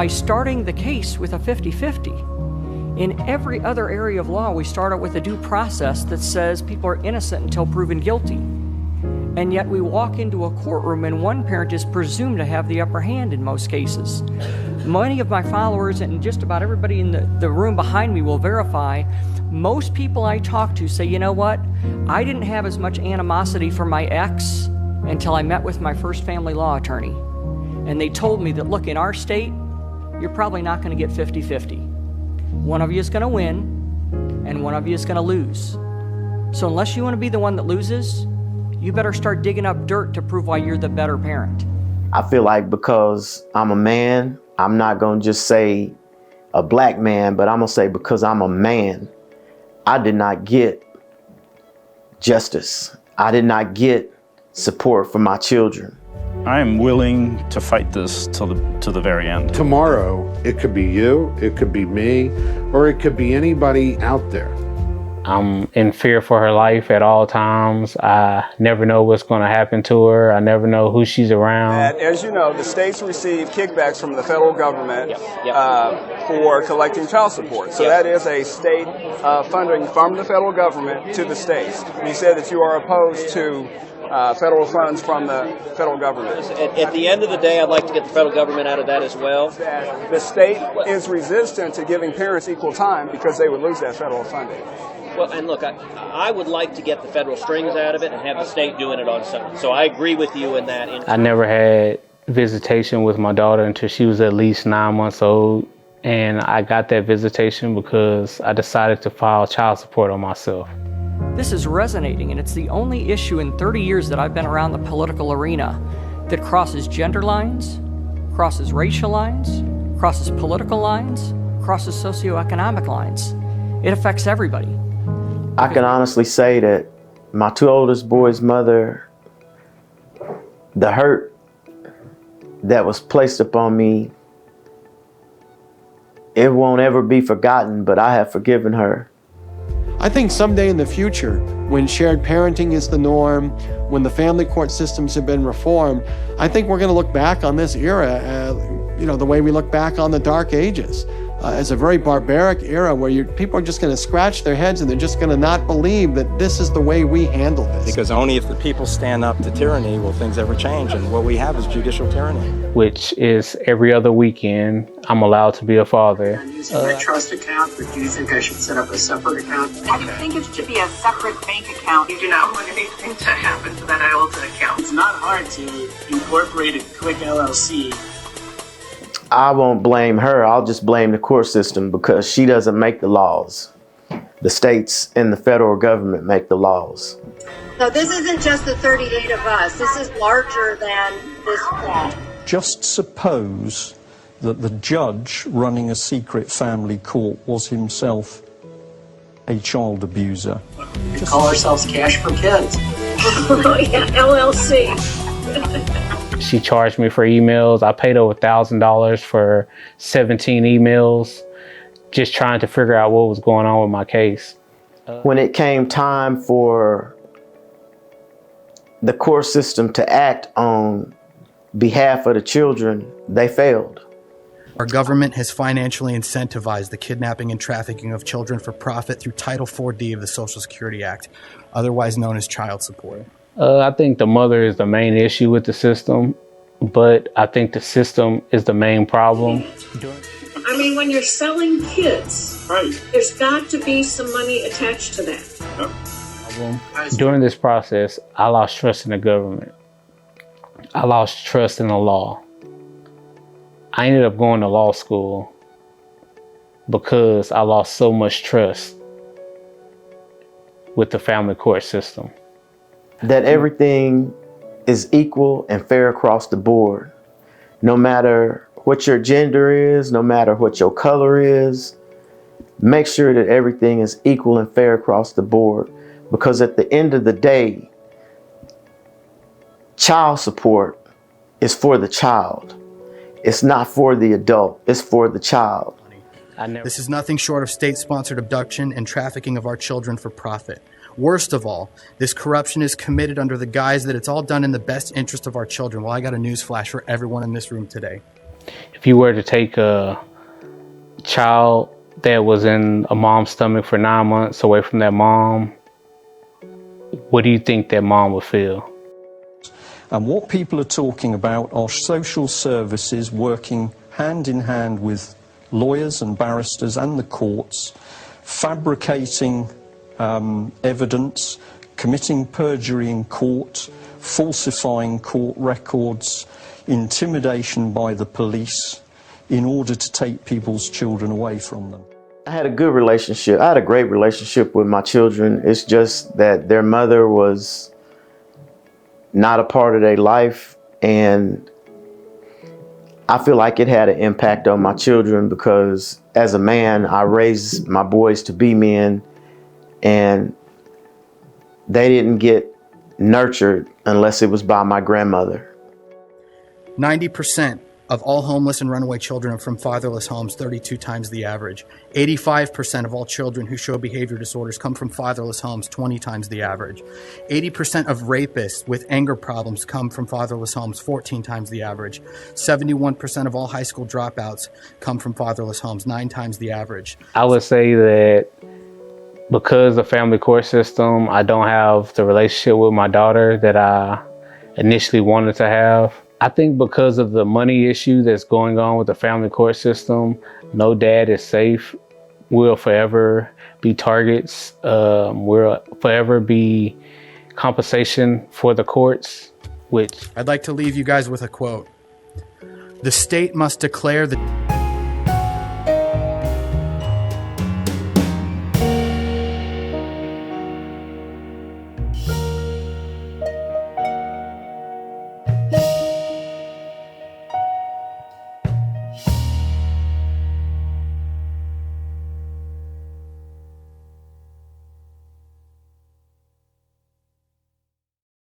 by starting the case with a 50-50. In every other area of law, we start out with a due process that says people are innocent until proven guilty. And yet we walk into a courtroom and one parent is presumed to have the upper hand in most cases. Many of my followers and just about everybody in the room behind me will verify, most people I talk to say, you know what, I didn't have as much animosity for my ex until I met with my first family law attorney. And they told me that, look, in our state, you're probably not going to get 50-50. One of you is going to win, and one of you is going to lose. So unless you want to be the one that loses, you better start digging up dirt to prove why you're the better parent. I feel like because I'm a man, I'm not going to just say a black man, but I'm going to say because I'm a man, I did not get justice. I did not get support for my children. I am willing to fight this to the very end. Tomorrow, it could be you, it could be me, or it could be anybody out there. I'm in fear for her life at all times. I never know what's going to happen to her. I never know who she's around. And as you know, the states receive kickbacks from the federal government for collecting child support. So that is a state funding from the federal government to the states. And you said that you are opposed to federal funds from the federal government. At the end of the day, I'd like to get the federal government out of that as well. The state is resistant to giving parents equal time because they would lose that federal funding. Well, and look, I would like to get the federal strings out of it and have the state doing it on its own. So I agree with you in that. I never had visitation with my daughter until she was at least 9 months old. And I got that visitation because I decided to file child support on myself. This is resonating, and it's the only issue in 30 years that I've been around the political arena that crosses gender lines, crosses racial lines, crosses political lines, crosses socioeconomic lines. It affects everybody. I can honestly say that my two oldest boys' mother, the hurt that was placed upon me, it won't ever be forgotten, but I have forgiven her. I think someday in the future, when shared parenting is the norm, when the family court systems have been reformed, I think we're going to look back on this era, the way we look back on the Dark Ages, as a very barbaric era where people are just going to scratch their heads and they're just going to not believe that this is the way we handle this. Because only if the people stand up to tyranny will things ever change, and what we have is judicial tyranny. Which is every other weekend, I'm allowed to be a father. I'm using my trust account, but do you think I should set up a separate account? I think it should be a separate bank account. You do not want anything to happen to that IOLTA account. It's not hard to incorporate a quick LLC. I won't blame her. I'll just blame the court system because she doesn't make the laws. The states and the federal government make the laws. So this isn't just the 38 of us. This is larger than this flaw. Just suppose that the judge running a secret family court was himself a child abuser. We call ourselves Cash for Kids. Oh yeah, LLC. She charged me for emails. I paid over $1,000 for 17 emails, just trying to figure out what was going on with my case. When it came time for the court system to act on behalf of the children, they failed. Our government has financially incentivized the kidnapping and trafficking of children for profit through Title 4D of the Social Security Act, otherwise known as child support. I think the mother is the main issue with the system, but I think the system is the main problem. I mean, when you're selling kids, right, there's got to be some money attached to that. Yep. During this process, I lost trust in the government. I lost trust in the law. I ended up going to law school because I lost so much trust with the family court system. That everything is equal and fair across the board. No matter what your gender is, no matter what your color is, make sure that everything is equal and fair across the board. Because at the end of the day, child support is for the child. It's not for the adult, it's for the child. This is nothing short of state-sponsored abduction and trafficking of our children for profit. Worst of all, this corruption is committed under the guise that it's all done in the best interest of our children. Well, I got a news flash for everyone in this room today. If you were to take a child that was in a mom's stomach for 9 months away from that mom, what do you think that mom would feel? And what people are talking about are social services working hand in hand with lawyers and barristers and the courts, fabricating evidence, committing perjury in court, falsifying court records, intimidation by the police in order to take people's children away from them. I had a good relationship. I had a great relationship with my children. It's just that their mother was not a part of their life, and I feel like it had an impact on my children because as a man, I raised my boys to be men, and they didn't get nurtured unless it was by my grandmother. 90% of all homeless and runaway children are from fatherless homes, 32 times the average. 85% of all children who show behavior disorders come from fatherless homes, 20 times the average. 80% of rapists with anger problems come from fatherless homes, 14 times the average. 71% of all high school dropouts come from fatherless homes, 9 times the average. I would say that because the family court system, I don't have the relationship with my daughter that I initially wanted to have. I think because of the money issue that's going on with the family court system, no dad is safe. We'll forever be targets. We'll forever be compensation for the courts, which... I'd like to leave you guys with a quote. The state must declare the